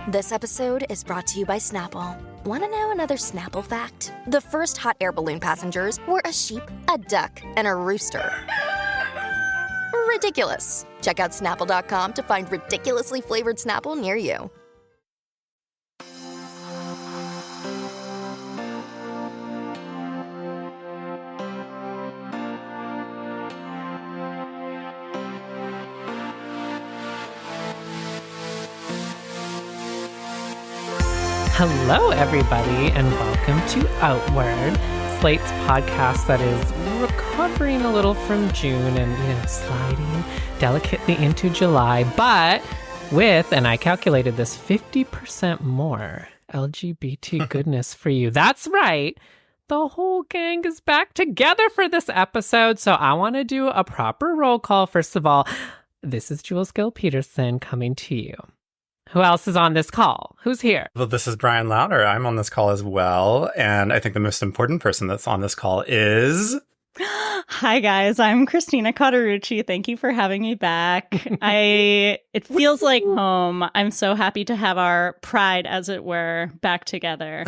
This episode is brought to you by Snapple. Want to know another Snapple fact? The first hot air balloon passengers were a sheep, a duck, and a rooster. Ridiculous. Check out Snapple.com to find ridiculously flavored Snapple near you. Hello, everybody, and welcome to Outward, Slate's podcast that is recovering a little from June and, sliding delicately into July, but with, and I calculated this, 50% more LGBT goodness for you. That's right. The whole gang is back together for this episode, so I want to do a proper roll call. First of all, this is Jules Gill-Peterson coming to you. Who else is on this call? Who's here? Well, this is Bryan Louder. I'm on this call as well. And I think the most important person that's on this call is... Hi, guys. I'm Christina Cotterucci. Thank you for having me back. It feels like home. I'm so happy to have our pride, as it were, back together.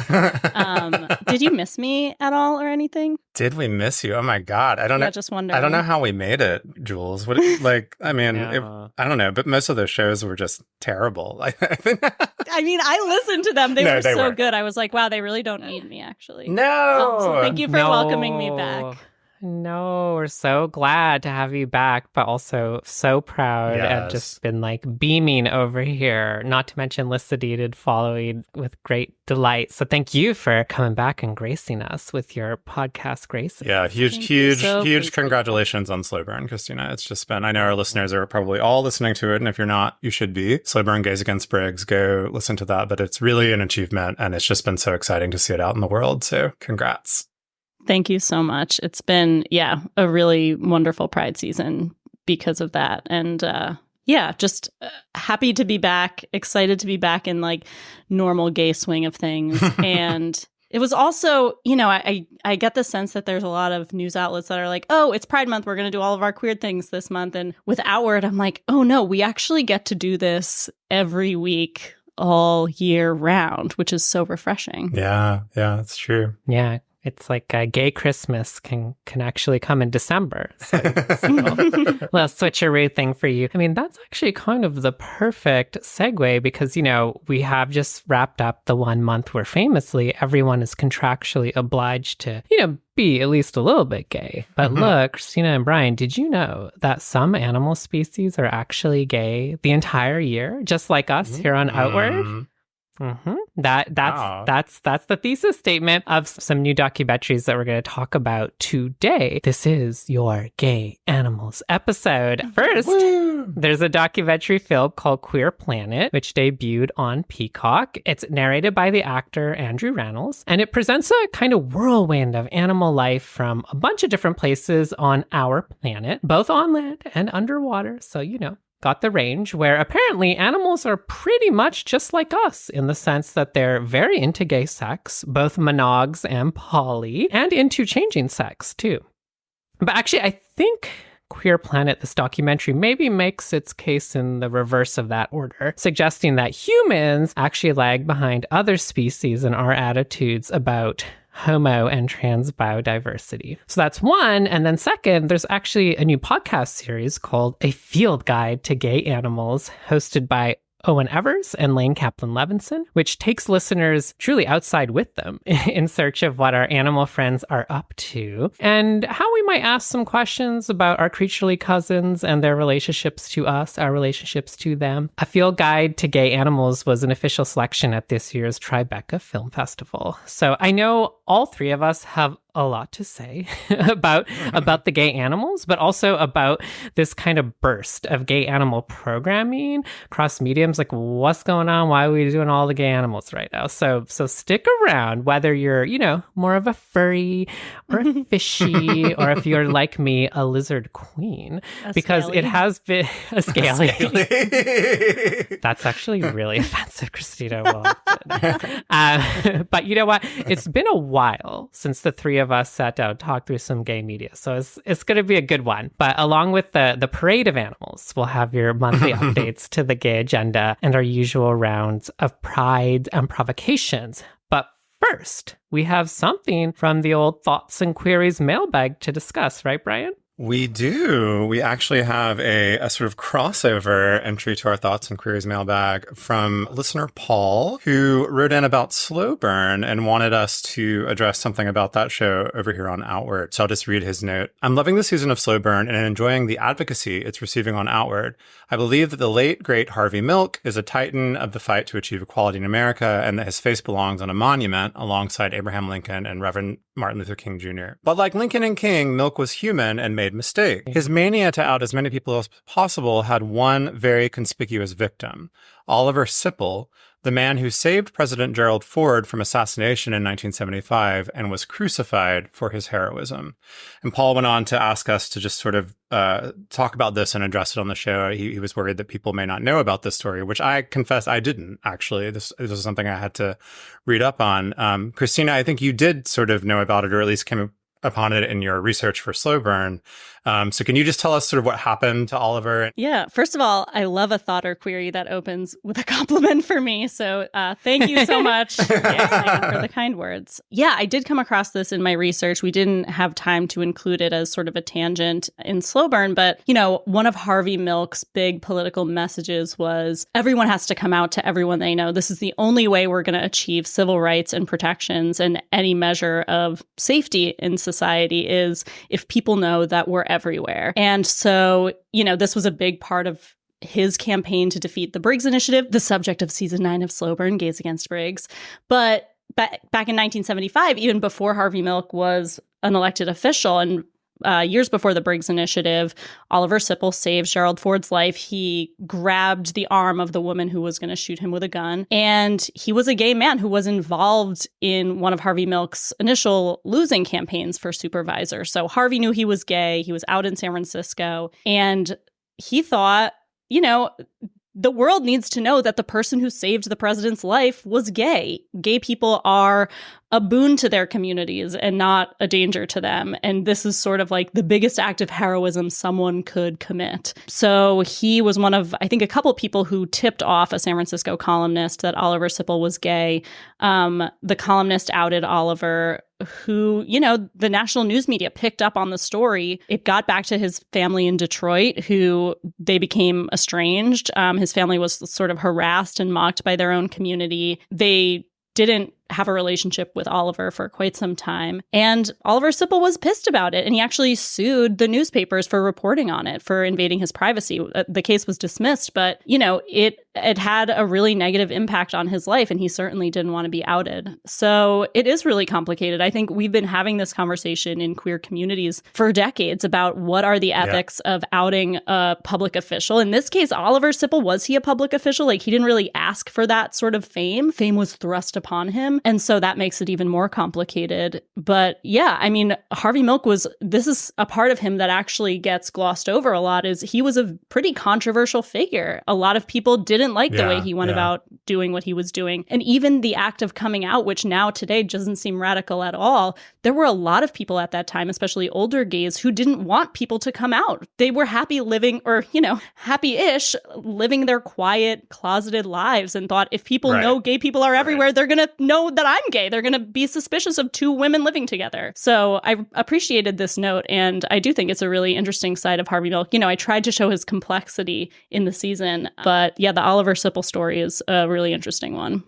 Did you miss me at all or anything? Did we miss you? Oh, my God. I don't know. Just wondering. I don't know how we made it, Jules. What, I don't know. But most of those shows were just terrible. I listened to them. They were so good. I was like, wow, they really don't need me, actually. No. So thank you for welcoming me back. No, we're so glad to have you back, but also so proud. I've just been beaming over here, not to mention listening following with great delight. So thank you for coming back and gracing us with your podcast graces. Yeah, huge congratulations on Slow Burn, Christina. It's just been, I know our listeners are probably all listening to it, and if you're not, you should be. Slow Burn, Gays Against Briggs, go listen to that, but it's really an achievement, and it's just been so exciting to see it out in the world, so congrats. Thank you so much. It's been, a really wonderful Pride season because of that. And just happy to be back, excited to be back in normal gay swing of things. And it was also, I get the sense that there's a lot of news outlets that are like, oh, it's Pride Month. We're going to do all of our queer things this month. And with Outward, I'm like, oh, no, we actually get to do this every week all year round, which is so refreshing. Yeah, it's true. Yeah. It's like a gay Christmas can actually come in December. So it's a little switcheroo thing for you. I mean, that's actually kind of the perfect segue because, we have just wrapped up the 1 month where famously everyone is contractually obliged to, be at least a little bit gay. But look, Christina and Bryan, did you know that some animal species are actually gay the entire year, just like us here on Outward? That's the thesis statement of some new documentaries that we're going to talk about today. This is your Gay Animals episode. First, there's a documentary film called Queer Planet, which debuted on Peacock. It's narrated by the actor Andrew Rannells, and it presents a kind of whirlwind of animal life from a bunch of different places on our planet, both on land and underwater. So, got the range, where apparently animals are pretty much just like us in the sense that they're very into gay sex, both monogs and poly, and into changing sex too. But actually, I think Queer Planet, this documentary, maybe makes its case in the reverse of that order, suggesting that humans actually lag behind other species in our attitudes about homo and trans biodiversity. So that's one. And then second, there's actually a new podcast series called A Field Guide to Gay Animals, hosted by Owen Evers and Lane Kaplan-Levinson, which takes listeners truly outside with them in search of what our animal friends are up to and how we might ask some questions about our creaturely cousins and their relationships to us, our relationships to them. A Field Guide to Gay Animals was an official selection at this year's Tribeca Film Festival. So I know all three of us have a lot to say about the gay animals, but also about this kind of burst of gay animal programming across mediums. Like, what's going on? Why are we doing all the gay animals right now? So stick around, whether you're, more of a furry or a fishy, or if you're like me, a lizard queen, because it has been a scaly. That's actually really offensive, Christina. Well, but you know what? It's been a while since the three of us sat down, talked through some gay media. So it's going to be a good one. But along with the parade of animals, we'll have your monthly updates to the gay agenda and our usual rounds of pride and provocations. But first, we have something from the old Thoughts and Queries mailbag to discuss, right, Bryan? We do. We actually have a sort of crossover entry to our Thoughts and Queries mailbag from listener Paul, who wrote in about Slow Burn and wanted us to address something about that show over here on Outward. So I'll just read his note. I'm loving the season of Slow Burn and enjoying the advocacy it's receiving on Outward. I believe that the late, great Harvey Milk is a titan of the fight to achieve equality in America and that his face belongs on a monument alongside Abraham Lincoln and Reverend Martin Luther King Jr. But like Lincoln and King, Milk was human and made mistakes. His mania to out as many people as possible had one very conspicuous victim, Oliver Sipple, the man who saved President Gerald Ford from assassination in 1975 and was crucified for his heroism. And Paul went on to ask us to just sort of talk about this and address it on the show. He was worried that people may not know about this story, which I confess I didn't, actually. This was something I had to read up on. Christina, I think you did sort of know about it, or at least came upon it in your research for Slow Burn. So can you just tell us sort of what happened to Oliver? Yeah. First of all, I love a thought or query that opens with a compliment for me. So thank you so much for the kind words. Yeah, I did come across this in my research. We didn't have time to include it as sort of a tangent in Slow Burn. But, you know, one of Harvey Milk's big political messages was everyone has to come out to everyone they know. This is the only way we're going to achieve civil rights and protections and any measure of safety in society is if people know that we're everywhere. And so, you know, this was a big part of his campaign to defeat the Briggs Initiative, the subject of season 9 of Slow Burn, Gays Against Briggs. But back in 1975, even before Harvey Milk was an elected official and years before the Briggs Initiative, Oliver Sipple saved Gerald Ford's life. He grabbed the arm of the woman who was going to shoot him with a gun. And he was a gay man who was involved in one of Harvey Milk's initial losing campaigns for supervisor. So Harvey knew he was gay. He was out in San Francisco. And he thought, you know, the world needs to know that the person who saved the president's life was gay. Gay people are a boon to their communities and not a danger to them. And this is sort of like the biggest act of heroism someone could commit. So he was one of, I think, a couple people who tipped off a San Francisco columnist that Oliver Sipple was gay. The columnist outed Oliver, who, you know, the national news media picked up on the story. It got back to his family in Detroit, who they became estranged. His family was sort of harassed and mocked by their own community. They didn't have a relationship with Oliver for quite some time. And Oliver Sipple was pissed about it. And he actually sued the newspapers for reporting on it, for invading his privacy. The case was dismissed, but, you know, it had a really negative impact on his life. And he certainly didn't want to be outed. So it is really complicated. I think we've been having this conversation in queer communities for decades about what are the ethics of outing a public official. In this case, Oliver Sipple, was he a public official? Like, he didn't really ask for that sort of fame. Fame was thrust upon him. And so that makes it even more complicated. But yeah, I mean, Harvey Milk this is a part of him that actually gets glossed over a lot, is he was a pretty controversial figure. A lot of people didn't like the way he went about doing what he was doing. And even the act of coming out, which now today doesn't seem radical at all, there were a lot of people at that time, especially older gays, who didn't want people to come out. They were happy living, or, you know, happy-ish, living their quiet, closeted lives, and thought if people know gay people are everywhere, they're going to know that I'm gay. They're going to be suspicious of two women living together. So I appreciated this note, and I do think it's a really interesting side of Harvey Milk. You know, I tried to show his complexity in the season, but yeah, the Oliver Sipple story is a really interesting one.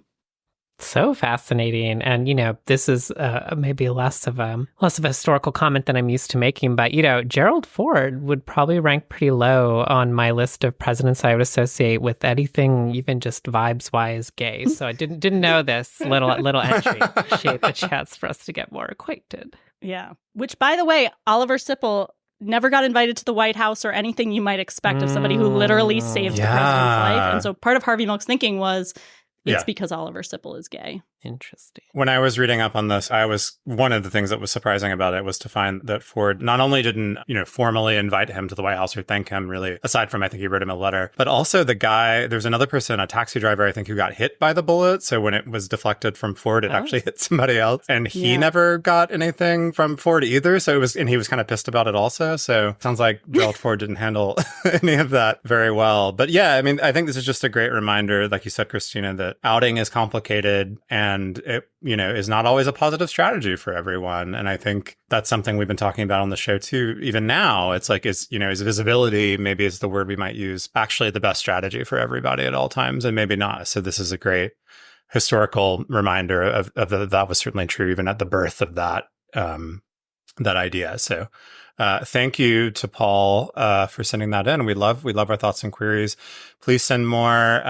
So fascinating. And, you know, this is maybe less of a historical comment than I'm used to making. But, you know, Gerald Ford would probably rank pretty low on my list of presidents I would associate with anything, even just vibes-wise, gay. So I didn't know this little entry. Appreciate the chance for us to get more acquainted. Yeah. Which, by the way, Oliver Sipple never got invited to the White House or anything you might expect of somebody who literally saved the president's life. And so part of Harvey Milk's thinking was, it's because Oliver Sipple is gay. Interesting. When I was reading up on this, one of the things that was surprising about it was to find that Ford not only didn't, formally invite him to the White House or thank him really, aside from I think he wrote him a letter, but also the guy, there's another person, a taxi driver, I think, who got hit by the bullet. So when it was deflected from Ford, it actually hit somebody else. And he never got anything from Ford either. So he was kind of pissed about it also. So it sounds like Gerald Ford didn't handle any of that very well. But yeah, I mean, I think this is just a great reminder, like you said, Christina, that outing is complicated and it, is not always a positive strategy for everyone. And I think that's something we've been talking about on the show too. Even now, it's like, is visibility, maybe is the word we might use, actually the best strategy for everybody at all times, and maybe not. So this is a great historical reminder of that was certainly true even at the birth of that idea. So thank you to Paul for sending that in. We love our thoughts and queries. Please send more.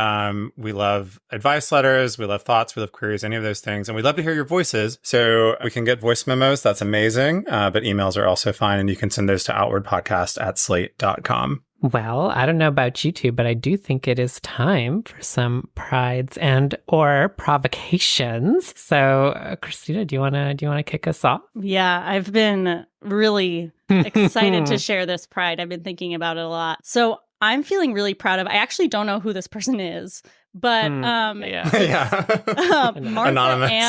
We love advice letters. We love thoughts. We love queries, any of those things. And we'd love to hear your voices. So we can get voice memos. That's amazing. But emails are also fine. And you can send those to outwardpodcast@slate.com. Well, I don't know about you two, but I do think it is time for some prides and or provocations. So, Christina, do you want to kick us off? Yeah, I've been really excited to share this pride. I've been thinking about it a lot. So, I'm feeling really proud of. I actually don't know who this person is, but Martha Ann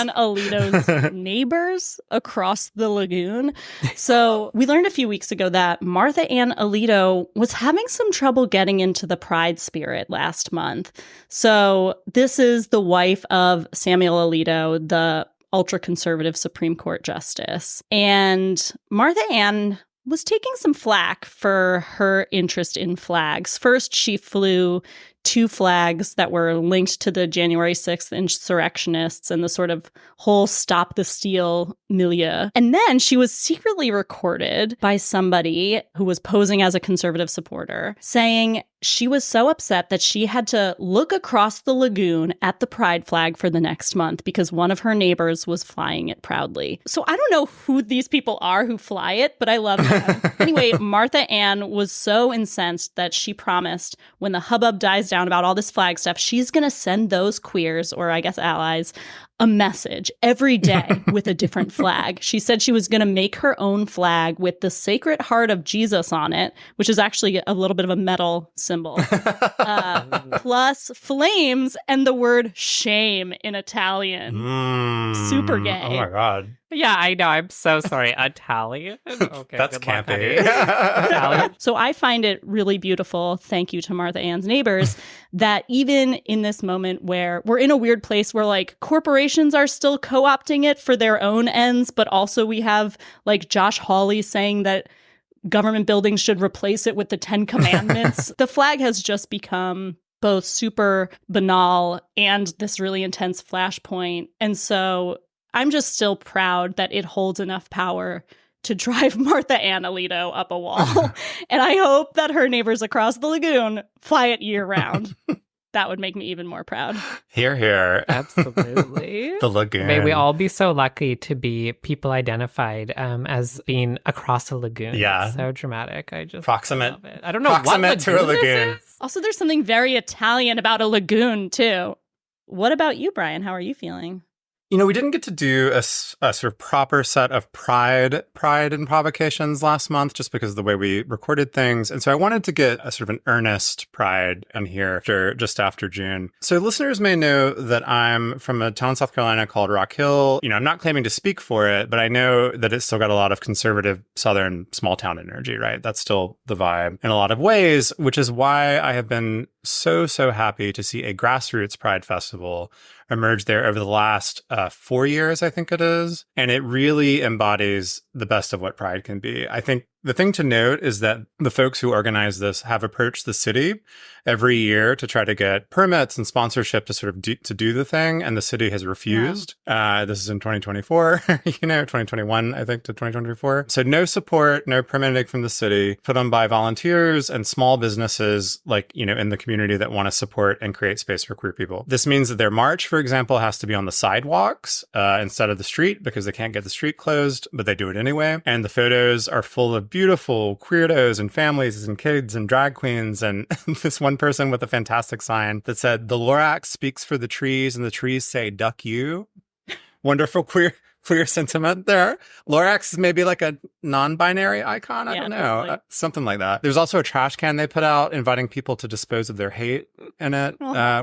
Alito's neighbors across the lagoon. So we learned a few weeks ago that Martha Ann Alito was having some trouble getting into the pride spirit last month. So this is the wife of Samuel Alito, the ultra-conservative Supreme Court justice. And Martha Ann was taking some flack for her interest in flags. First, she flew 2 flags that were linked to the January 6th insurrectionists and the sort of whole Stop the Steal milieu. And then she was secretly recorded by somebody who was posing as a conservative supporter, saying she was so upset that she had to look across the lagoon at the pride flag for the next month because one of her neighbors was flying it proudly. So I don't know who these people are who fly it, but I love them. Anyway, Martha Ann was so incensed that she promised when the hubbub dies down about all this flag stuff, she's going to send those queers, or I guess allies, a message every day with a different flag. She said she was going to make her own flag with the Sacred Heart of Jesus on it, which is actually a little bit of a metal symbol, plus flames and the word shame in Italian. Super gay. Oh my God. Yeah, I know. I'm so sorry. Italian? Okay, that's campy. Italian. So I find it really beautiful, thank you to Martha Ann's neighbors, that even in this moment where we're in a weird place where like corporations are still co-opting it for their own ends, but also we have like Josh Hawley saying that government buildings should replace it with the 10 Commandments. The flag has just become both super banal and this really intense flashpoint. And so I'm just still proud that it holds enough power to drive Martha Ann Alito up a wall. And I hope that her neighbors across the lagoon fly it year round. That would make me even more proud. Hear, hear. Absolutely. The lagoon. May we all be so lucky to be people identified as being across a lagoon. Yeah. It's so dramatic. I just proximate. love it. I don't know what lagoon to a lagoon. this is. Also, there's something very Italian about a lagoon, too. What about you, Bryan? How are you feeling? We didn't get to do a sort of proper set of pride and provocations last month just because of the way we recorded things. And so I wanted to get a sort of an earnest pride in here just after June. So listeners may know that I'm from a town in South Carolina called Rock Hill. I'm not claiming to speak for it, but I know that it's still got a lot of conservative Southern small town energy, right? That's still the vibe in a lot of ways, which is why I have been so happy to see a grassroots pride festival emerged there over the last 4 years, I think it is. And it really embodies the best of what pride can be. I think the thing to note is that the folks who organize this have approached the city every year to try to get permits and sponsorship to sort of to do the thing, and the city has refused. Yeah. This is in 2024, 2021, I think, to 2024. So no support, no permitting from the city, put on by volunteers and small businesses like, in the community that want to support and create space for queer people. This means that their march, for example, has to be on the sidewalks instead of the street because they can't get the street closed, but they do it anyway. And the photos are full of beautiful queerdos and families and kids and drag queens. And this one person with a fantastic sign that said, "The Lorax speaks for the trees and the trees say, duck you." wonderful queer sentiment there. Lorax is maybe like a non-binary icon. I don't know. Something like that. There's also a trash can they put out inviting people to dispose of their hate in it,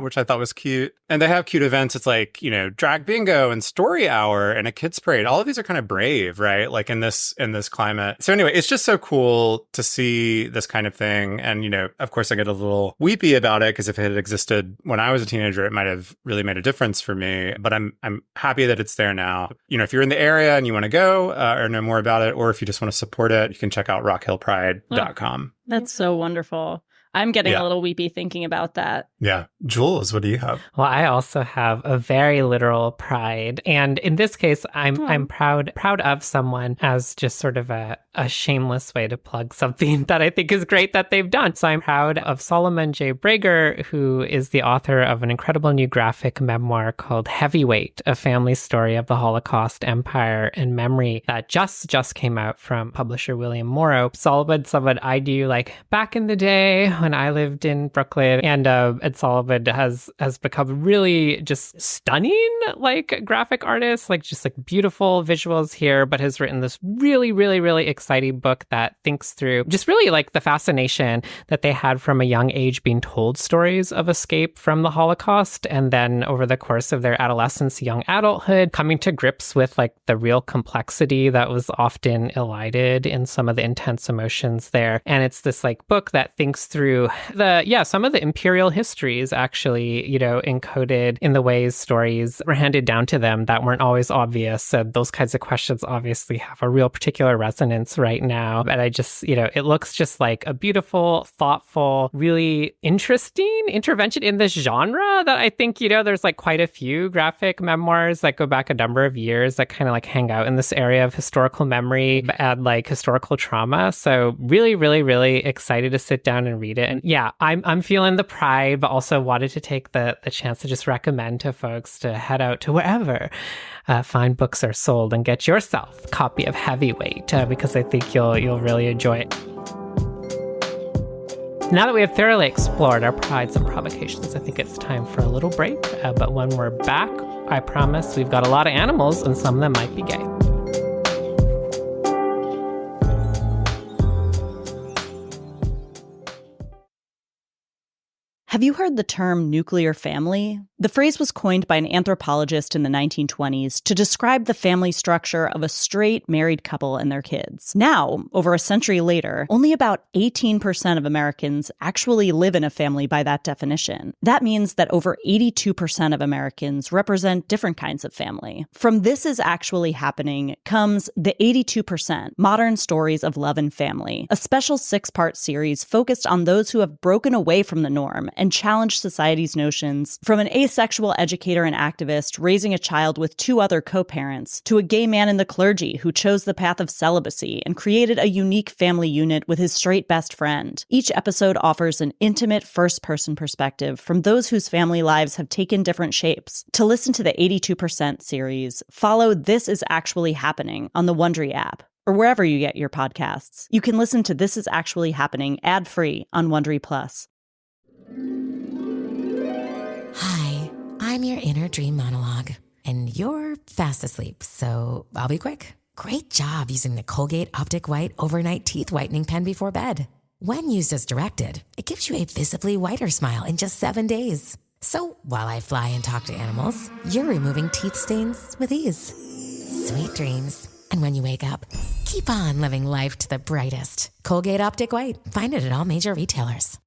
which I thought was cute. And they have cute events. It's like, drag bingo and story hour and a kids parade. All of these are kind of brave, right? Like in this climate. So anyway, it's just so cool to see this kind of thing. And, of course I get a little weepy about it because if it had existed when I was a teenager, it might have really made a difference for me. But I'm happy that it's there now. If you're in the area and you want to go or know more about it, or if you just want to support it, you can check out rockhillpride.com. That's so wonderful. I'm getting a little weepy thinking about that. Yeah. Jules, what do you have? Well, I also have a very literal pride. And in this case, I'm proud of someone as just sort of a shameless way to plug something that I think is great that they've done. So I'm proud of Solomon J. Brager, who is the author of an incredible new graphic memoir called Heavyweight, A Family Story of the Holocaust, Empire, and Memory that just came out from publisher William Morrow. Solomon, someone I knew like back in the day when I lived in Brooklyn, and Solomon has become really just stunning like graphic artist, like just like beautiful visuals here, but has written this really, really, really exciting book that thinks through just really like the fascination that they had from a young age being told stories of escape from the Holocaust, and then over the course of their adolescence, young adulthood, coming to grips with like the real complexity that was often elided in some of the intense emotions there. And it's this like book that thinks through some of the imperial histories actually, encoded in the ways stories were handed down to them that weren't always obvious. So those kinds of questions obviously have a real particular resonance right now. And I just, it looks just like a beautiful, thoughtful, really interesting intervention in this genre that I think, there's like quite a few graphic memoirs that go back a number of years that kind of like hang out in this area of historical memory and like historical trauma. So really, really, really excited to sit down and read it. And yeah, I'm feeling the pride, but also wanted to take the chance to just recommend to folks to head out to wherever fine books are sold and get yourself a copy of Heavyweight because I think you'll really enjoy it. Now that we have thoroughly explored our prides and provocations, I think it's time for a little break. But when we're back, I promise we've got a lot of animals and some of them might be gay. Have you heard the term nuclear family? The phrase was coined by an anthropologist in the 1920s to describe the family structure of a straight married couple and their kids. Now, over a century later, only about 18% of Americans actually live in a family by that definition. That means that over 82% of Americans represent different kinds of family. From This Is Actually Happening comes The 82% Modern Stories of Love and Family, a special 6-part series focused on those who have broken away from the norm and challenged society's notions, from an asexual educator and activist raising a child with 2 other co-parents, to a gay man in the clergy who chose the path of celibacy and created a unique family unit with his straight best friend. Each episode offers an intimate first-person perspective from those whose family lives have taken different shapes. To listen to the 82% series, follow This Is Actually Happening on the Wondery app, or wherever you get your podcasts. You can listen to This Is Actually Happening ad-free on Wondery Plus. Hi, I'm your inner dream monologue, and you're fast asleep, so I'll be quick. Great job using the Colgate Optic White Overnight Teeth Whitening Pen before bed. When used as directed, it gives you a visibly whiter smile in just 7 days. So while I fly and talk to animals, you're removing teeth stains with ease. Sweet dreams. And when you wake up, keep on living life to the brightest. Colgate Optic White. Find it at all major retailers.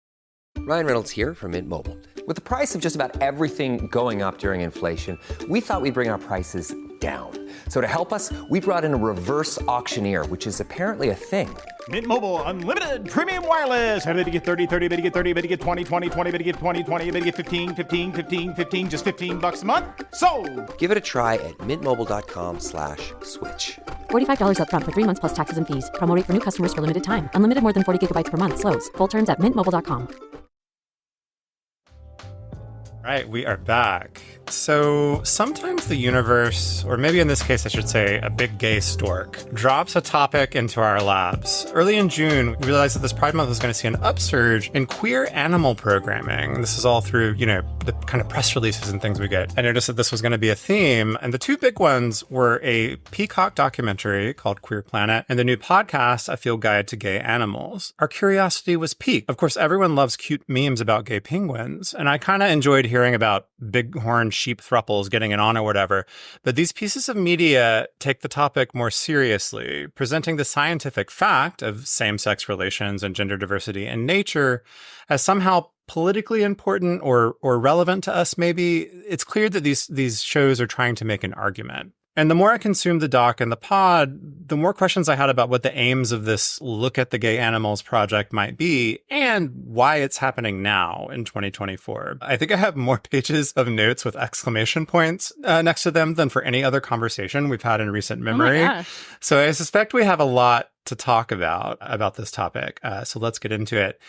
Ryan Reynolds here from Mint Mobile. With the price of just about everything going up during inflation, we thought we'd bring our prices down. So to help us, we brought in a reverse auctioneer, which is apparently a thing. Mint Mobile Unlimited Premium Wireless. How to get 30, 30, bit to get 30, bit to get 20, 20, 20, bit to get 20, 20, bit to get 15, 15, 15, 15, just $15 a month? Sold! Give it a try at mintmobile.com/switch. $45 up front for 3 months plus taxes and fees. Promo rate for new customers for limited time. Unlimited more than 40 gigabytes per month slows. Full terms at mintmobile.com. Right, we are back. So sometimes the universe, or maybe in this case I should say a big gay stork, drops a topic into our labs. Early in June, we realized that this Pride Month was going to see an upsurge in queer animal programming. This is all through, the kind of press releases and things we get. I noticed that this was going to be a theme, and the two big ones were a Peacock documentary called Queer Planet and the new podcast, A Field Guide to Gay Animals. Our curiosity was piqued. Of course, everyone loves cute memes about gay penguins, and I kind of enjoyed hearing about bighorn sheep thruples getting it on or whatever. But these pieces of media take the topic more seriously, presenting the scientific fact of same-sex relations and gender diversity in nature as somehow politically important or relevant to us, maybe. It's clear that these shows are trying to make an argument. And the more I consumed the doc and the pod, the more questions I had about what the aims of this Look at the Gay Animals project might be and why it's happening now in 2024. I think I have more pages of notes with exclamation points next to them than for any other conversation we've had in recent memory. Oh my gosh. So I suspect we have a lot to talk about this topic. So let's get into it.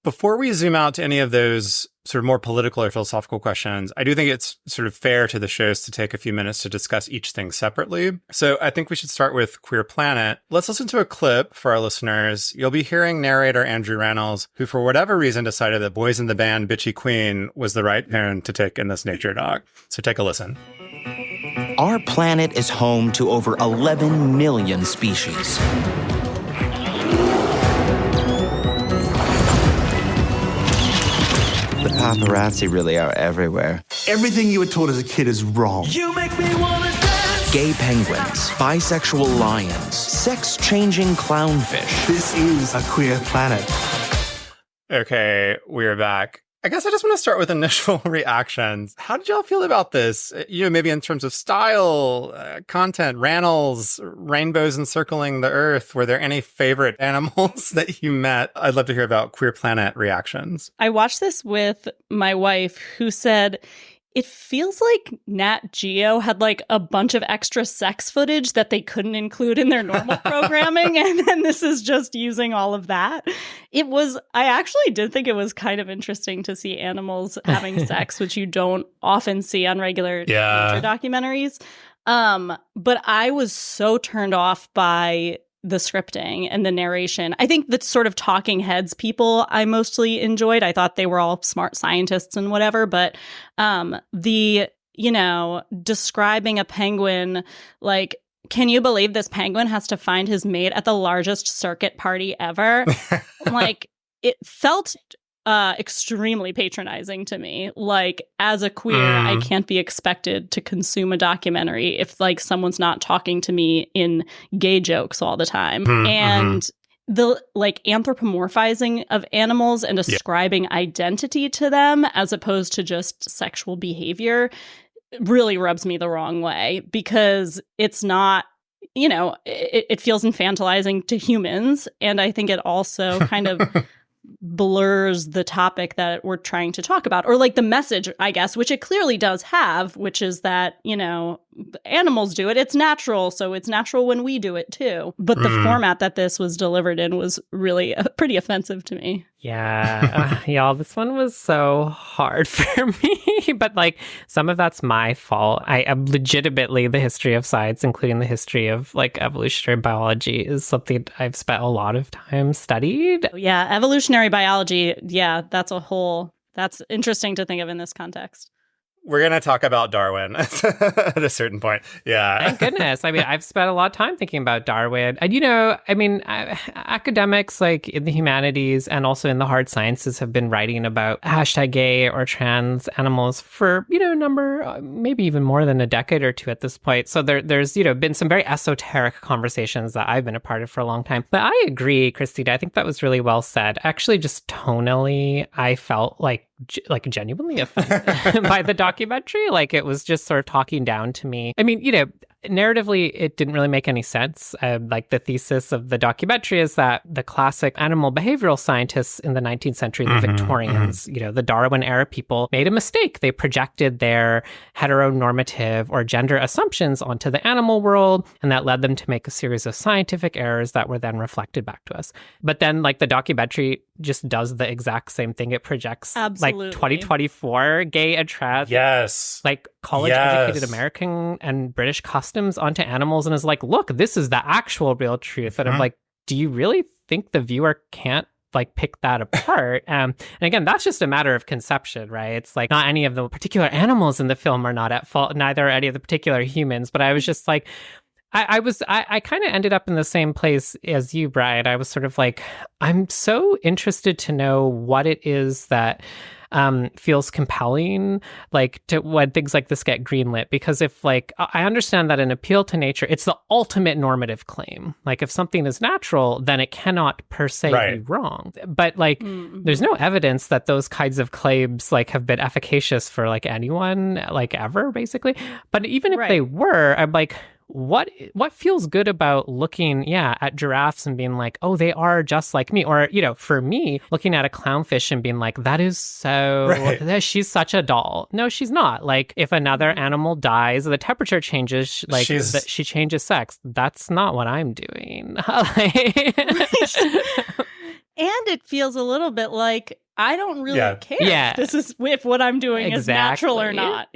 Before we zoom out to any of those sort of more political or philosophical questions, I do think it's sort of fair to the shows to take a few minutes to discuss each thing separately. So I think we should start with Queer Planet. Let's listen to a clip for our listeners. You'll be hearing narrator Andrew Reynolds, who for whatever reason decided that Boys in the Band Bitchy Queen was the right tone to take in this nature doc. So take a listen. Our planet is home to over 11 million species. The paparazzi really are everywhere. Everything you were taught as a kid is wrong. You make me wanna dance! Gay penguins, bisexual lions, sex-changing clownfish. This is a queer planet. Okay, we're back. I guess I just want to start with initial reactions. How did y'all feel about this? Maybe in terms of style, content, rannles, rainbows encircling the earth. Were there any favorite animals that you met? I'd love to hear about Queer Planet reactions. I watched this with my wife, who said, it feels like Nat Geo had like a bunch of extra sex footage that they couldn't include in their normal programming. And then this is just using all of that. I actually did think it was kind of interesting to see animals having sex, which you don't often see on regular nature documentaries. But I was so turned off by the scripting and the narration. I think the sort of talking heads people I mostly enjoyed. I thought they were all smart scientists and whatever, but describing a penguin, like, can you believe this penguin has to find his mate at the largest circuit party ever? Like, it felt extremely patronizing to me. Like, as a queer, I can't be expected to consume a documentary if like someone's not talking to me in gay jokes all the time. And the like anthropomorphizing of animals and ascribing identity to them as opposed to just sexual behavior really rubs me the wrong way, because it's not, it feels infantilizing to humans. And I think it also kind of blurs the topic that we're trying to talk about, or like the message, I guess, which it clearly does have, which is that, animals do it. It's natural. So it's natural when we do it too. But the format that this was delivered in was really pretty offensive to me. Yeah. Y'all, this one was so hard for me. But like, some of that's my fault. I am legitimately, the history of science, including the history of like evolutionary biology, is something I've spent a lot of time studied. Yeah. Evolutionary biology. Yeah. That's interesting to think of in this context. We're going to talk about Darwin at a certain point. Yeah. Thank goodness. I mean, I've spent a lot of time thinking about Darwin. And, academics like in the humanities and also in the hard sciences have been writing about #gay or trans animals for, maybe even more than a decade or two at this point. So there's, been some very esoteric conversations that I've been a part of for a long time. But I agree, Christina. I think that was really well said. Actually, just tonally, I felt like genuinely offended by the documentary. Like, it was just sort of talking down to me. I mean, narratively, it didn't really make any sense. Like the thesis of the documentary is that the classic animal behavioral scientists in the 19th century, the Victorians, the Darwin era people, made a mistake. They projected their heteronormative or gender assumptions onto the animal world, and that led them to make a series of scientific errors that were then reflected back to us. But then, like, the documentary just does the exact same thing. It projects like 2024 gay and trans, like college-educated American and British customs onto animals, and is like, look, this is the actual real truth. And I'm like, do you really think the viewer can't like pick that apart? And again, that's just a matter of conception, right? It's like not any of the particular animals in the film are not at fault, neither are any of the particular humans. But I was just like, I kind of ended up in the same place as you, Bryan. I was sort of like, I'm so interested to know what it is that feels compelling, like, to when things like this get greenlit. Because if, like, I understand that an appeal to nature, it's the ultimate normative claim. Like, if something is natural, then it cannot per se be wrong. But, like, there's no evidence that those kinds of claims, like, have been efficacious for, like, anyone, like, ever, basically. But even if they were, I'm like, what feels good about looking, at giraffes and being like, oh, they are just like me? Or, for me, looking at a clownfish and being like, that is she's such a doll. No, she's not. Like, if another animal dies, the temperature changes, like, she changes sex. That's not what I'm doing. And it feels a little bit like, I don't really care if what I'm doing is natural or not,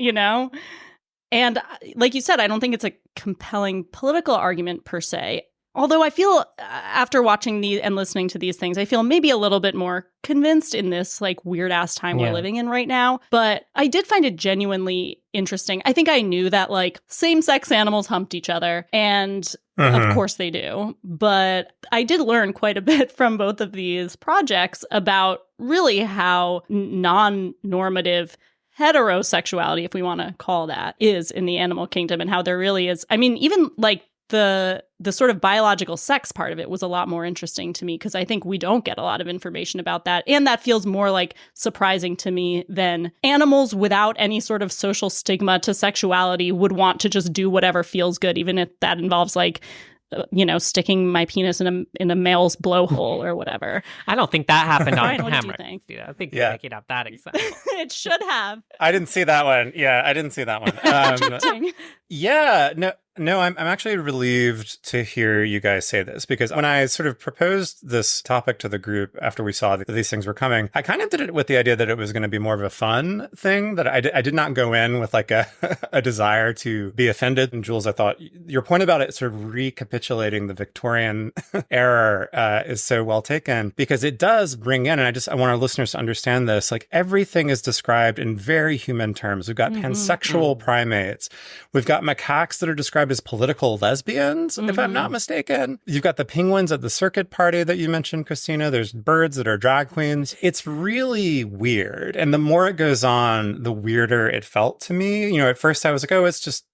And like you said, I don't think it's a compelling political argument per se. Although I feel, after watching these and listening to these things, I feel maybe a little bit more convinced in this like weird ass time we're living in right now. But I did find it genuinely interesting. I think I knew that like same-sex animals humped each other, and of course they do. But I did learn quite a bit from both of these projects about really how non-normative heterosexuality, if we want to call that, is in the animal kingdom, and how there really is. I mean, even like the sort of biological sex part of it was a lot more interesting to me, because I think we don't get a lot of information about that. And that feels more like surprising to me than animals without any sort of social stigma to sexuality would want to just do whatever feels good, even if that involves like, sticking my penis in a male's blowhole or whatever. I don't think that happened on camera. What do you think? I think you're making up that example. It should have. I didn't see that one. I didn't see that one. No, I'm actually relieved to hear you guys say this, because when I sort of proposed this topic to the group after we saw that these things were coming, I kind of did it with the idea that it was going to be more of a fun thing, that I did not go in with like a desire to be offended. And Jules, I thought your point about it sort of recapitulating the Victorian era is so well taken, because it does bring in, and I want our listeners to understand this, like everything is described in very human terms. We've got pansexual primates. We've got macaques that are described as political lesbians, if I'm not mistaken. You've got the penguins at the circuit party that you mentioned, Christina. There's birds that are drag queens. It's really weird. And the more it goes on, the weirder it felt to me. At first I was like, oh,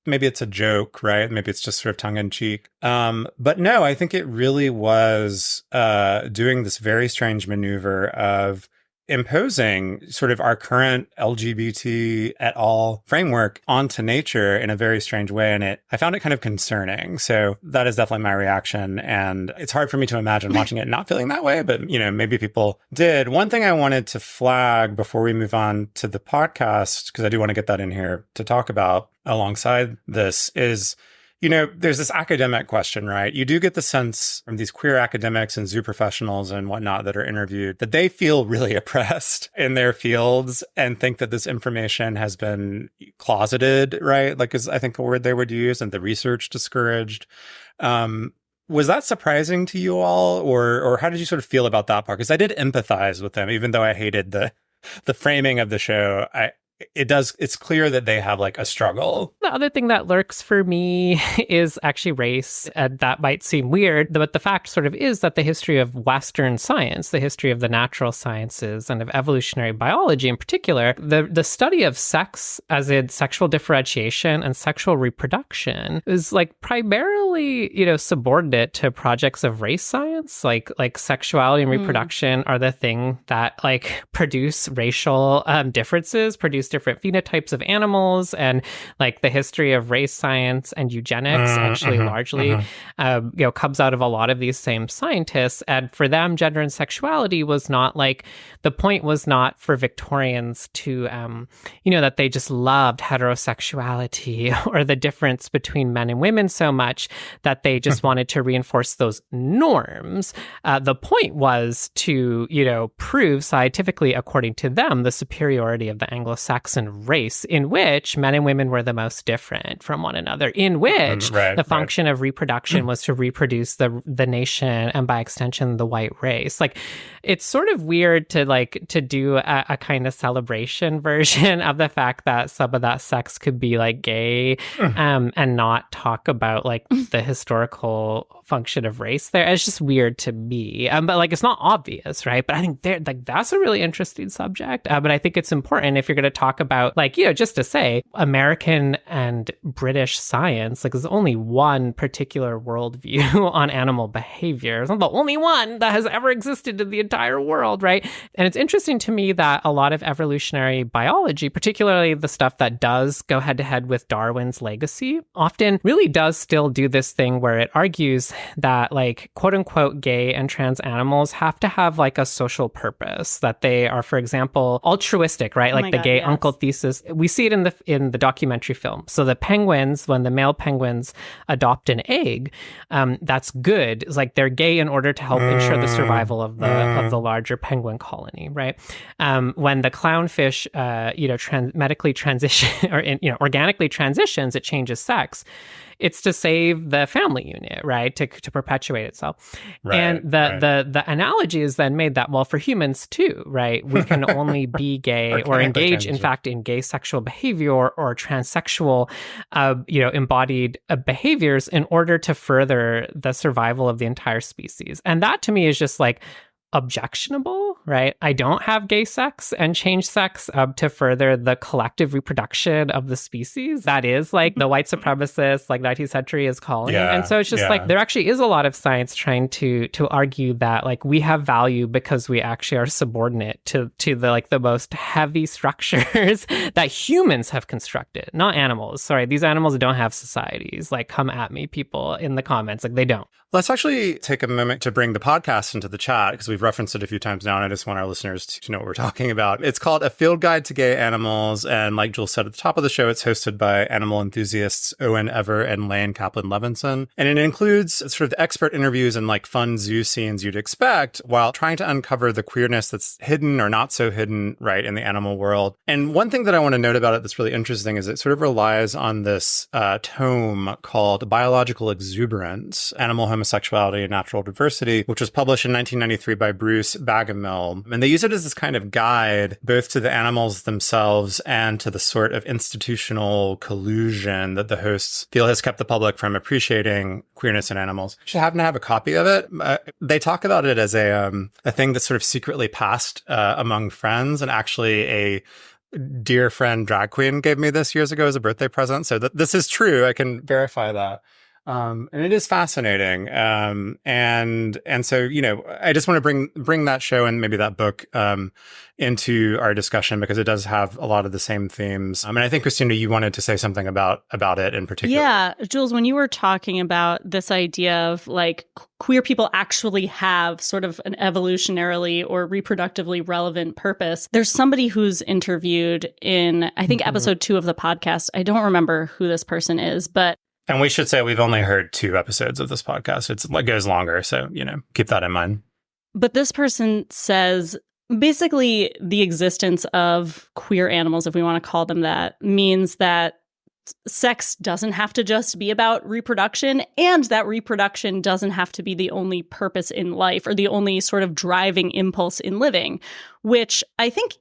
maybe it's a joke, right? Maybe it's just sort of tongue in cheek. But no, I think it really was doing this very strange maneuver of imposing sort of our current LGBT et al. Framework onto nature in a very strange way. And I found it kind of concerning. So that is definitely my reaction. And it's hard for me to imagine watching it and not feeling that way, but maybe people did. One thing I wanted to flag before we move on to the podcast, because I do want to get that in here to talk about alongside this, is there's this academic question, right? You do get the sense from these queer academics and zoo professionals and whatnot that are interviewed that they feel really oppressed in their fields and think that this information has been closeted, right? Like, is I think a word they would use, and the research discouraged. Was that surprising to you all, or how did you sort of feel about that part? Because I did empathize with them, even though I hated the framing of the show. It's clear that they have like a struggle. The other thing that lurks for me is actually race. And that might seem weird, but the fact sort of is that the history of Western science, the history of the natural sciences and of evolutionary biology in particular, the study of sex, as in sexual differentiation and sexual reproduction, is like primarily, subordinate to projects of race science. Like sexuality and reproduction are the thing that like produce racial differences, produce different phenotypes of animals, and like the history of race science and eugenics actually largely comes out of a lot of these same scientists. And for them, gender and sexuality was not like, the point was not for Victorians to, that they just loved heterosexuality or the difference between men and women so much that they just wanted to reinforce those norms. The point was to, prove scientifically, according to them, the superiority of the Anglo-Saxon race, in which men and women were the most different from one another, in which the function of reproduction was to reproduce the nation and by extension the white race. Like, it's sort of weird to do a kind of celebration version of the fact that some of that sex could be like gay, and not talk about like the historical function of race there. It's just weird to me. But like, it's not obvious, right? But I think that's a really interesting subject. But I think it's important if you're going to talk about like, just to say American and British science, like there's only one particular worldview on animal behavior. It's not the only one that has ever existed in the entire world, right? And it's interesting to me that a lot of evolutionary biology, particularly the stuff that does go head to head with Darwin's legacy, often really does still do this thing where it argues that like quote unquote gay and trans animals have to have like a social purpose, that they are, for example, altruistic, right? Like the gay uncle thesis. We see it in the documentary film. So the penguins, when the male penguins adopt an egg, that's good. It's like they're gay in order to help ensure the survival of the larger penguin colony, right? When the clownfish, medically transition or organically transitions, it changes sex. It's to save the family unit, right? To perpetuate itself. And the analogy is then made that, well, for humans too, right? We can only be gay or engage, in fact, in gay sexual behavior or transsexual, embodied behaviors in order to further the survival of the entire species. And that to me is just like objectionable, right? I don't have gay sex and change sex to further the collective reproduction of the species. That is like the white supremacist, like 19th century is calling. And so it's just like, there actually is a lot of science trying to argue that like we have value because we actually are subordinate to the like the most heavy structures that humans have constructed, not animals. Sorry, these animals don't have societies. Like, come at me, people in the comments. Like, they don't. Let's actually take a moment to bring the podcast into the chat, because we've referenced it a few times now, and I just want our listeners to know what we're talking about. It's called A Field Guide to Gay Animals, and like Jules said at the top of the show, it's hosted by animal enthusiasts Owen Ever and Lane Kaplan-Levinson, and it includes sort of the expert interviews and like fun zoo scenes you'd expect, while trying to uncover the queerness that's hidden or not so hidden, right, in the animal world. And one thing that I want to note about it that's really interesting is it sort of relies on this tome called Biological Exuberance, Animal Homosexuality and Natural Diversity, which was published in 1993 by Bruce Bagamill. And they use it as this kind of guide, both to the animals themselves and to the sort of institutional collusion that the hosts feel has kept the public from appreciating queerness in animals. You should happen to have a copy of it. They talk about it as a thing that's sort of secretly passed among friends, and actually a dear friend drag queen gave me this years ago as a birthday present. So this is true. I can verify that. And it is fascinating. And so, I just want to bring that show and maybe that book, into our discussion, because it does have a lot of the same themes. And I think, Christina, you wanted to say something about it in particular. Yeah. Jules, when you were talking about this idea of like queer people actually have sort of an evolutionarily or reproductively relevant purpose, there's somebody who's interviewed in, I think, episode 2 of the podcast. I don't remember who this person is, but and we should say we've only heard 2 episodes of this podcast. It goes longer, so, keep that in mind. But this person says basically the existence of queer animals, if we want to call them that, means that sex doesn't have to just be about reproduction, and that reproduction doesn't have to be the only purpose in life or the only sort of driving impulse in living, which I think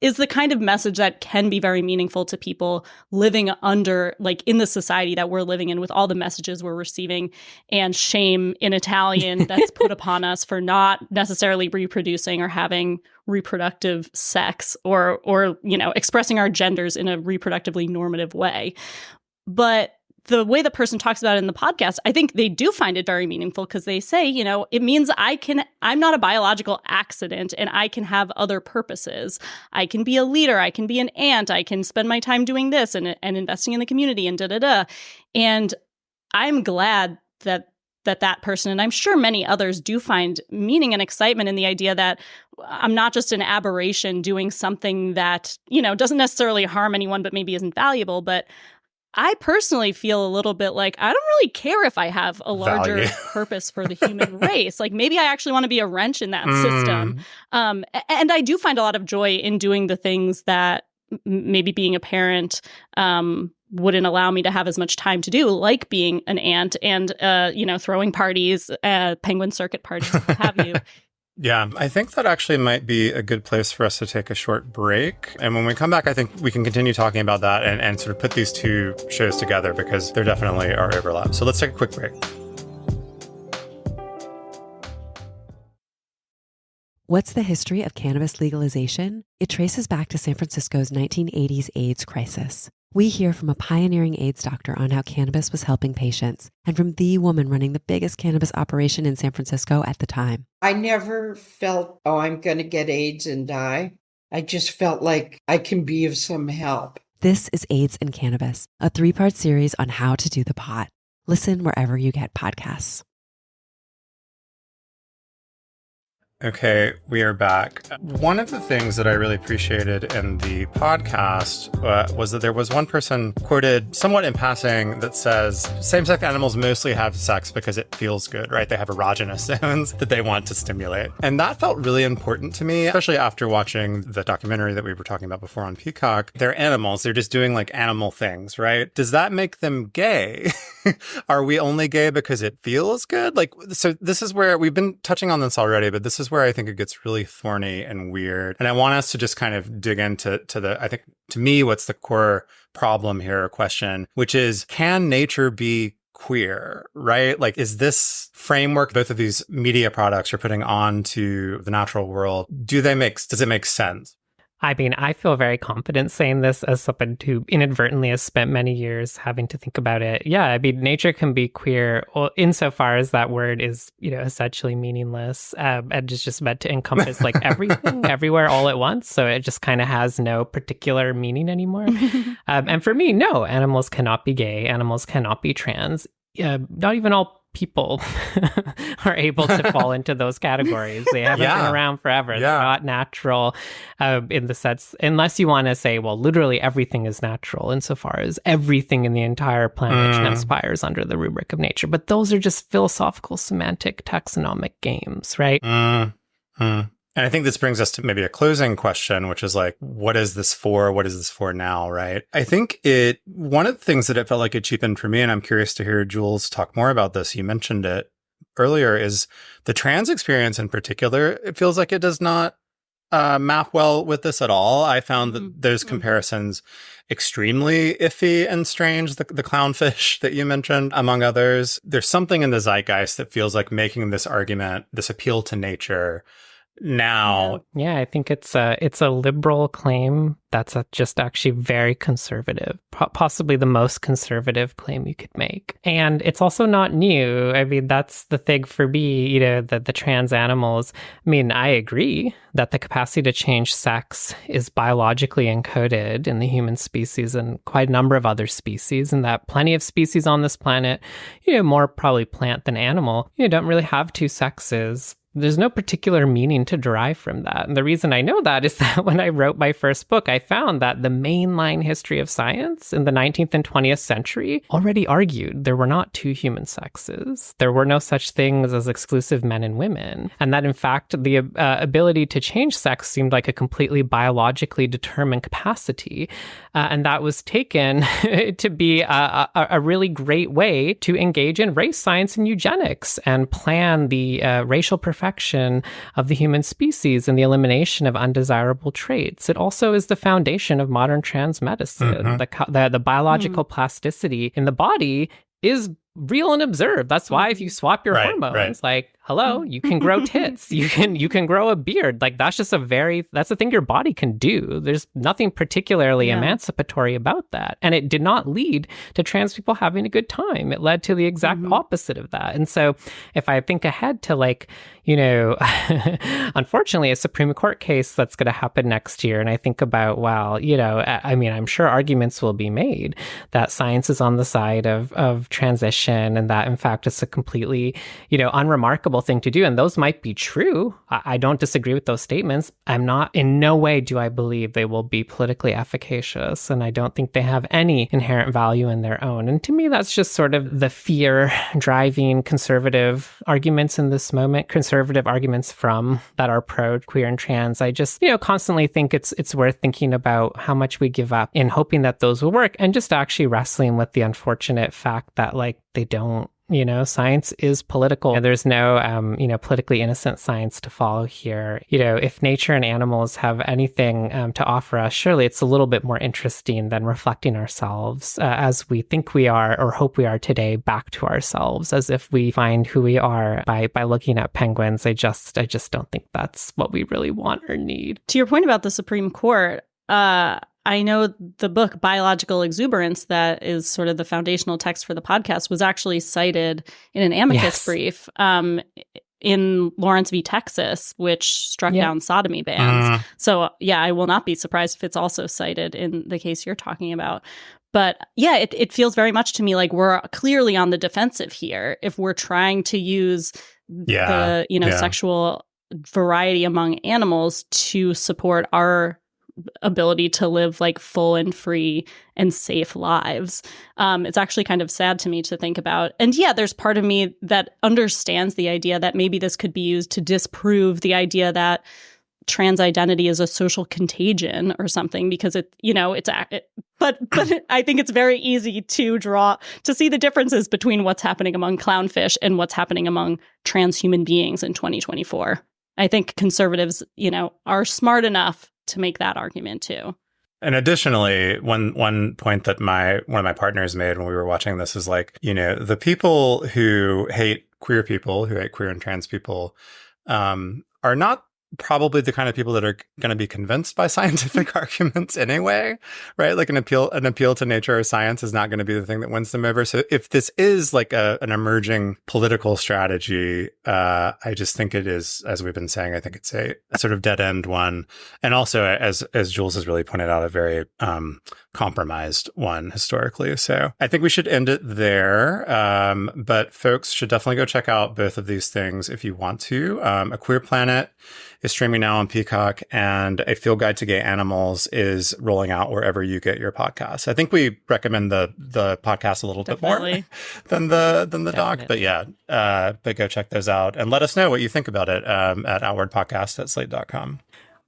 is the kind of message that can be very meaningful to people living under, like, in the society that we're living in, with all the messages we're receiving and shame in Italian that's put upon us for not necessarily reproducing or having reproductive sex or expressing our genders in a reproductively normative way. But the way the person talks about it in the podcast, I think they do find it very meaningful because they say, it means I'm not a biological accident and I can have other purposes. I can be a leader. I can be an aunt. I can spend my time doing this and investing in the community and da-da-da. And I'm glad that person, and I'm sure many others, do find meaning and excitement in the idea that I'm not just an aberration doing something that, doesn't necessarily harm anyone, but maybe isn't valuable. But I personally feel a little bit like I don't really care if I have a larger purpose for the human race. Like maybe I actually want to be a wrench in that system. And I do find a lot of joy in doing the things that maybe being a parent wouldn't allow me to have as much time to do, like being an aunt and, throwing parties, penguin circuit parties, what have you. Yeah, I think that actually might be a good place for us to take a short break. And when we come back, I think we can continue talking about that and sort of put these two shows together because there definitely are overlaps. So let's take a quick break. What's the history of cannabis legalization? It traces back to San Francisco's 1980s AIDS crisis. We hear from a pioneering AIDS doctor on how cannabis was helping patients, and from the woman running the biggest cannabis operation in San Francisco at the time. I never felt, I'm going to get AIDS and die. I just felt like I can be of some help. This is AIDS and Cannabis, a 3-part series on how to do the pot. Listen wherever you get podcasts. Okay, we are back. One of the things that I really appreciated in the podcast was that there was one person quoted somewhat in passing that says same-sex animals mostly have sex because it feels good, right? They have erogenous zones that they want to stimulate. And that felt really important to me, especially after watching the documentary that we were talking about before on Peacock. They're animals. They're just doing like animal things, right? Does that make them gay? Are we only gay because it feels good? Like, so this is where we've been touching on this already, but this is where I think it gets really thorny and weird. And I want us to just kind of dig into I think to me, what's the core problem here or question, which is, can nature be queer, right? Like, is this framework both of these media products are putting onto the natural world, does it make sense? I mean, I feel very confident saying this as someone who inadvertently has spent many years having to think about it. Yeah, I mean, nature can be queer insofar as that word is, essentially meaningless and is just meant to encompass like everything, everywhere, all at once. So it just kind of has no particular meaning anymore. And for me, no, animals cannot be gay. Animals cannot be trans. Not even all people are able to fall into those categories. They haven't been around forever. They're not natural in the sense, unless you want to say, well, literally everything is natural insofar as everything in the entire planet transpires under the rubric of nature. But those are just philosophical, semantic, taxonomic games, right? And I think this brings us to maybe a closing question, which is like, what is this for? What is this for now, right? I think one of the things that it felt like it cheapened for me, and I'm curious to hear Jules talk more about this, you mentioned it earlier, is the trans experience in particular. It feels like it does not map well with this at all. I found that those comparisons extremely iffy and strange. The clownfish that you mentioned, among others. There's something in the zeitgeist that feels like making this argument, this appeal to nature, now. Yeah, I think it's a liberal claim that's just actually very conservative, possibly the most conservative claim you could make. And it's also not new. I mean, that's the thing for me, the trans animals. I mean, I agree that the capacity to change sex is biologically encoded in the human species and quite a number of other species, and that plenty of species on this planet, more probably plant than animal, don't really have two sexes. There's no particular meaning to derive from that. And the reason I know that is that when I wrote my first book, I found that the mainline history of science in the 19th and 20th century already argued there were not two human sexes. There were no such things as exclusive men and women. And that, in fact, the ability to change sex seemed like a completely biologically determined capacity. And that was taken to be a really great way to engage in race science and eugenics and plan the racial perfection of the human species and the elimination of undesirable traits. It also is the foundation of modern trans medicine. The biological plasticity in the body is real and observed. That's why if you swap your hormones, like, hello, you can grow tits, you can grow a beard. Like, that's just that's a thing your body can do. There's nothing particularly emancipatory about that. And it did not lead to trans people having a good time. It led to the exact opposite of that. And so if I think ahead to, like, you know, unfortunately, a Supreme Court case that's going to happen next year, and I think about, wow, you know, I mean, I'm sure arguments will be made that science is on the side of transition, and that in fact it's a completely, you know, unremarkable thing to do. And those might be true. I don't disagree with those statements. In no way do I believe they will be politically efficacious. And I don't think they have any inherent value in their own. And to me, that's just sort of the fear driving conservative arguments in this moment, conservative arguments that are pro queer and trans. I just, you know, constantly think it's worth thinking about how much we give up in hoping that those will work, and just actually wrestling with the unfortunate fact that, like, they don't. You know, science is political. And there's no, you know, politically innocent science to follow here. You know, if nature and animals have anything to offer us, surely it's a little bit more interesting than reflecting ourselves as we think we are or hope we are today back to ourselves, as if we find who we are by looking at penguins. I just don't think that's what we really want or need. To your point about the Supreme Court, I know the book Biological Exuberance, that is sort of the foundational text for the podcast, was actually cited in an amicus brief in Lawrence v. Texas, which struck down sodomy bans. So, yeah, I will not be surprised if it's also cited in the case you're talking about. But yeah, it feels very much to me like we're clearly on the defensive here if we're trying to use the, you know, sexual variety among animals to support our ability to live like full and free and safe lives. It's actually kind of sad to me to think about. And yeah, there's part of me that understands the idea that maybe this could be used to disprove the idea that trans identity is a social contagion or something, because it, you know, but I think it's very easy to see the differences between what's happening among clownfish and what's happening among trans human beings in 2024. I think conservatives, you know, are smart enough to make that argument too. And additionally, one point that one of my partners made when we were watching this is, like, you know, the people who hate queer people, who hate queer and trans people, are not probably the kind of people that are going to be convinced by scientific arguments anyway, right? Like an appeal to nature or science is not going to be the thing that wins them over. So if this is like an emerging political strategy, I just think it is, as we've been saying, I think it's a sort of dead end one. And also, as Jules has really pointed out, a very compromised one historically. So I think we should end it there. But folks should definitely go check out both of these things if you want to. A Queer Planet is streaming now on Peacock, and A Field Guide to Gay Animals is rolling out wherever you get your podcasts. I think we recommend the podcast a little bit more than the doc, but yeah, but go check those out and let us know what you think about it at outwardpodcast@slate.com.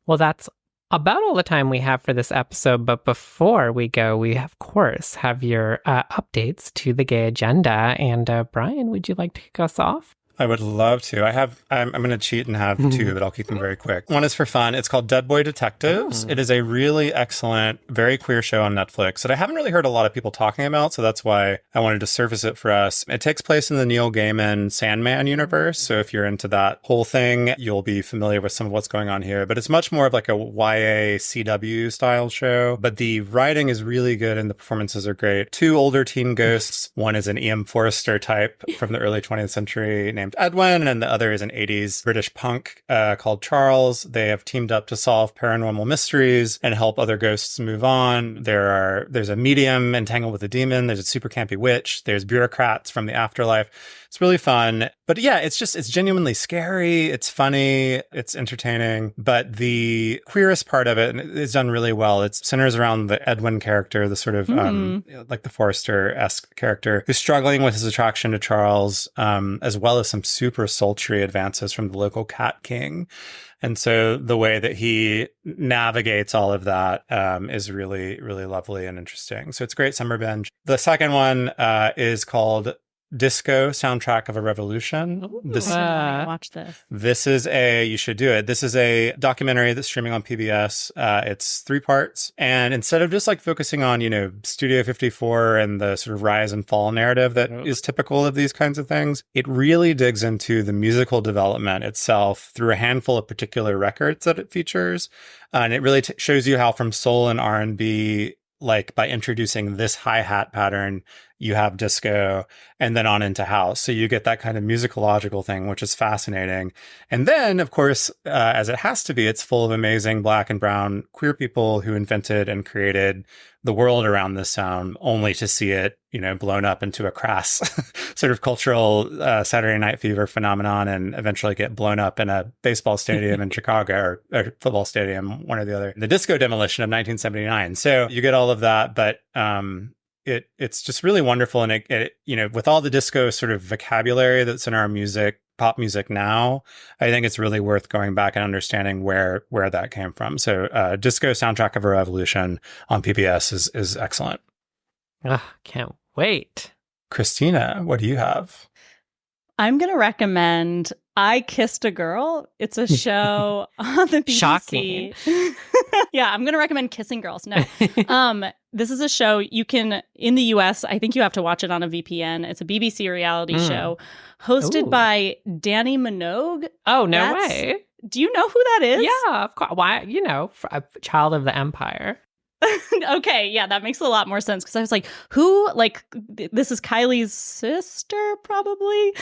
Well, that's about all the time we have for this episode. But before we go, we of course have your updates to the gay agenda. And Bryan, would you like to kick us off? I would love to. I'm going to cheat and have two, but I'll keep them very quick. One is for fun. It's called Dead Boy Detectives. It is a really excellent, very queer show on Netflix that I haven't really heard a lot of people talking about, so that's why I wanted to surface it for us. It takes place in the Neil Gaiman Sandman universe, so if you're into that whole thing, you'll be familiar with some of what's going on here. But it's much more of like a YA CW style show, but the writing is really good and the performances are great. Two older teen ghosts. One is an E.M. Forster type from the early 20th century named Edwin, and the other is an 80s British punk called Charles. They have teamed up to solve paranormal mysteries and help other ghosts move on. There's a medium entangled with a demon. There's a super campy witch. There's bureaucrats from the afterlife. It's really fun. But yeah, it's genuinely scary. It's funny. It's entertaining. But the queerest part of it is done really well. It centers around the Edwin character, the sort of like the Forrester-esque character who's struggling with his attraction to Charles, as well as some super sultry advances from the local cat king. And so the way that he navigates all of that is really, really lovely and interesting. So it's a great summer binge. The second one is called Disco Soundtrack of a Revolution. Watch this. This is you should do it. This is a documentary that's streaming on PBS. It's 3 parts. And instead of just like focusing on, Studio 54 and the sort of rise and fall narrative that is typical of these kinds of things, it really digs into the musical development itself through a handful of particular records that it features. And it really shows you how from soul and R&B, like by introducing this hi-hat pattern, you have disco and then on into house. So you get that kind of musicological thing, which is fascinating. And then, of course, as it has to be, it's full of amazing Black and brown queer people who invented and created the world around this sound, only to see it, blown up into a crass sort of cultural Saturday Night Fever phenomenon and eventually get blown up in a baseball stadium in Chicago or football stadium, one or the other. The disco demolition of 1979. So you get all of that, but it's just really wonderful. And it with all the disco sort of vocabulary that's in our pop music now, I think it's really worth going back and understanding where that came from. So Disco Soundtrack of a Revolution on PBS is excellent. Can't wait. Christina, what do you have? I'm going to recommend I Kissed a Girl. It's a show on the BBC. Shocking. Yeah, I'm going to recommend Kissing Girls. No. This is a show you can, in the US, I think you have to watch it on a VPN. It's a BBC reality show hosted by Danny Minogue. Oh, no way. Do you know who that is? Yeah, of course. Why, a child of the empire. Okay, yeah, that makes a lot more sense because I was like, who? Like, this is Kylie's sister, probably.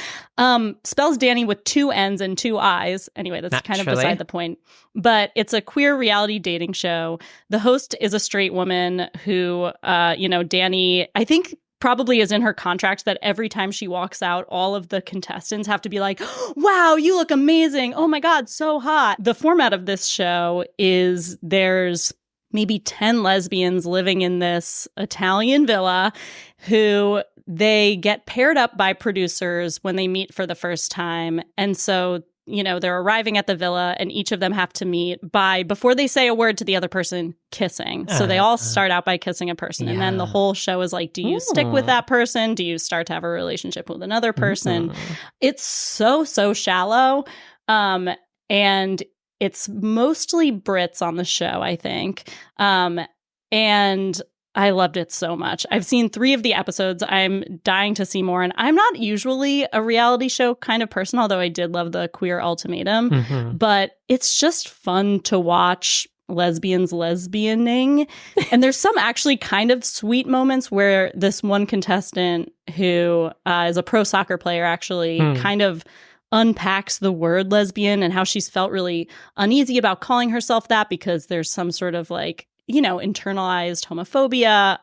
Spells Danny with 2 N's and 2 I's. Anyway, that's kind of beside the point. But it's a queer reality dating show. The host is a straight woman who, Danny, I think probably is in her contract that every time she walks out, all of the contestants have to be like, wow, you look amazing. Oh my God, so hot. The format of this show is there's maybe 10 lesbians living in this Italian villa who they get paired up by producers when they meet for the first time. And so, they're arriving at the villa and each of them have to meet before they say a word to the other person, kissing. So they all start out by kissing a person. Yeah. And then the whole show is like, do you stick with that person? Do you start to have a relationship with another person? It's so shallow. And it's mostly Brits on the show, I think. And I loved it so much. I've seen 3 of the episodes. I'm dying to see more. And I'm not usually a reality show kind of person, although I did love the Queer Ultimatum. But it's just fun to watch lesbians lesbianing. And there's some actually kind of sweet moments where this one contestant who is a pro soccer player actually kind of unpacks the word lesbian and how she's felt really uneasy about calling herself that because there's some sort of like, internalized homophobia.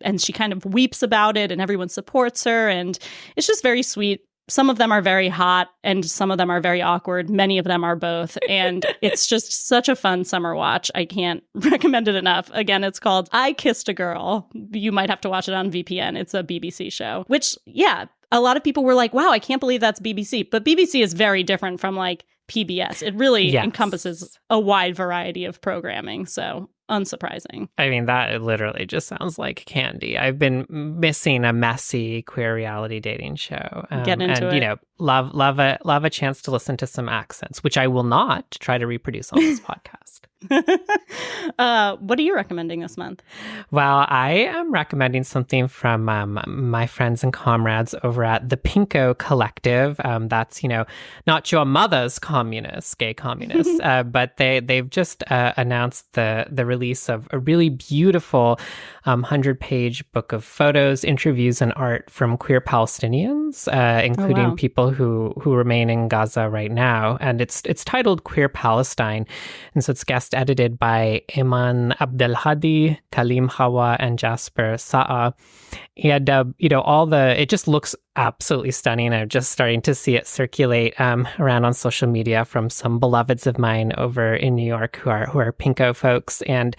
And she kind of weeps about it and everyone supports her. And it's just very sweet. Some of them are very hot and some of them are very awkward. Many of them are both. And it's just such a fun summer watch. I can't recommend it enough. Again, it's called I Kissed a Girl. You might have to watch it on VPN. It's a BBC show, which, yeah, a lot of people were like, wow, I can't believe that's BBC. But BBC is very different from like PBS. It really encompasses a wide variety of programming. So unsurprising. I mean, that literally just sounds like candy. I've been missing a messy queer reality dating show. Get into it. Love a chance to listen to some accents, which I will not try to reproduce on this podcast. What are you recommending this month? Well, I am recommending something from my friends and comrades over at the Pinko Collective. That's, not your mother's gay communists, but they've just announced the release of a really beautiful 100-page book of photos, interviews, and art from queer Palestinians, including people who remain in Gaza right now. And it's titled Queer Palestine. And so it's guest edited by Iman Abdelhadi, Kalim Hawa, and Jasper Sa'a. And, it just looks absolutely stunning. I'm just starting to see it circulate around on social media from some beloveds of mine over in New York who are Pinko folks. And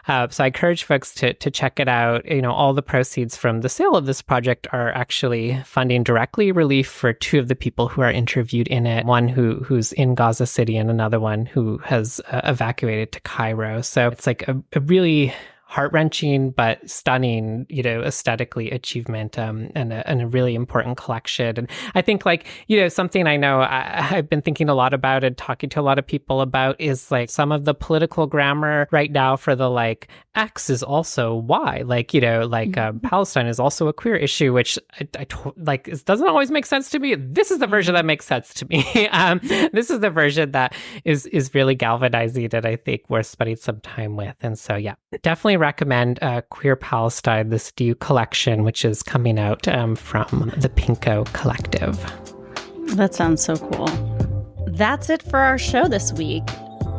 so I encourage folks to check it out. All the proceeds from the sale of this project are actually funding directly relief for 2 of the people who are interviewed in it. One who's in Gaza City and another one who has evacuated to Cairo. So it's like a really heart-wrenching but stunning, aesthetically achievement, and a really important collection. And I think something I know I've been thinking a lot about and talking to a lot of people about is some of the political grammar right now for the X is also Y, Palestine is also a queer issue, which it doesn't always make sense to me. This is the version that makes sense to me. This is the version that is really galvanizing and I think worth spending some time with. And so, yeah, definitely recommend Queer Palestine, this new collection, which is coming out from the Pinko Collective. That sounds so cool. That's it for our show this week.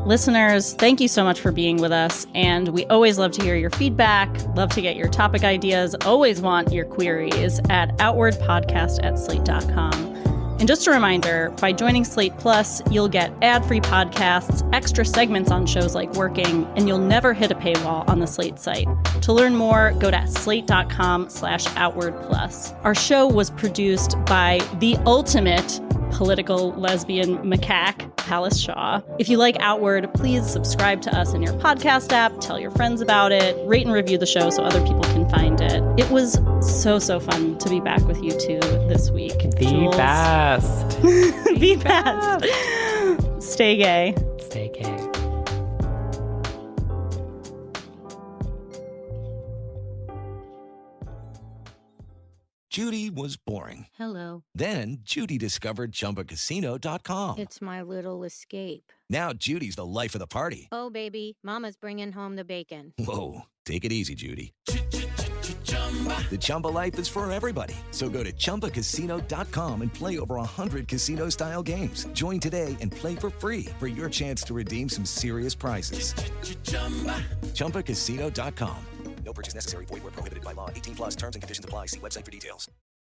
Listeners, thank you so much for being with us. And we always love to hear your feedback, love to get your topic ideas, always want your queries at outwardpodcast@slate.com. And just a reminder, by joining Slate Plus, you'll get ad-free podcasts, extra segments on shows like Working, and you'll never hit a paywall on the Slate site. To learn more, go to slate.com/outwardplus. Our show was produced by the ultimate political lesbian macaque, Palace Shaw. If you like Outward, please subscribe to us in your podcast app, tell your friends about it, rate and review the show so other people can find it. It was so fun to be back with you two this week. The best. The best. Stay gay. Stay gay. Judy was boring. Hello. Then Judy discovered ChumbaCasino.com. It's my little escape. Now Judy's the life of the party. Oh, baby, mama's bringing home the bacon. Whoa, take it easy, Judy. The Chumba life is for everybody. So go to ChumbaCasino.com and play over 100 casino-style games. Join today and play for free for your chance to redeem some serious prizes. ChumbaCasino.com. No purchase necessary. Void where prohibited by law. 18+ terms and conditions apply. See website for details.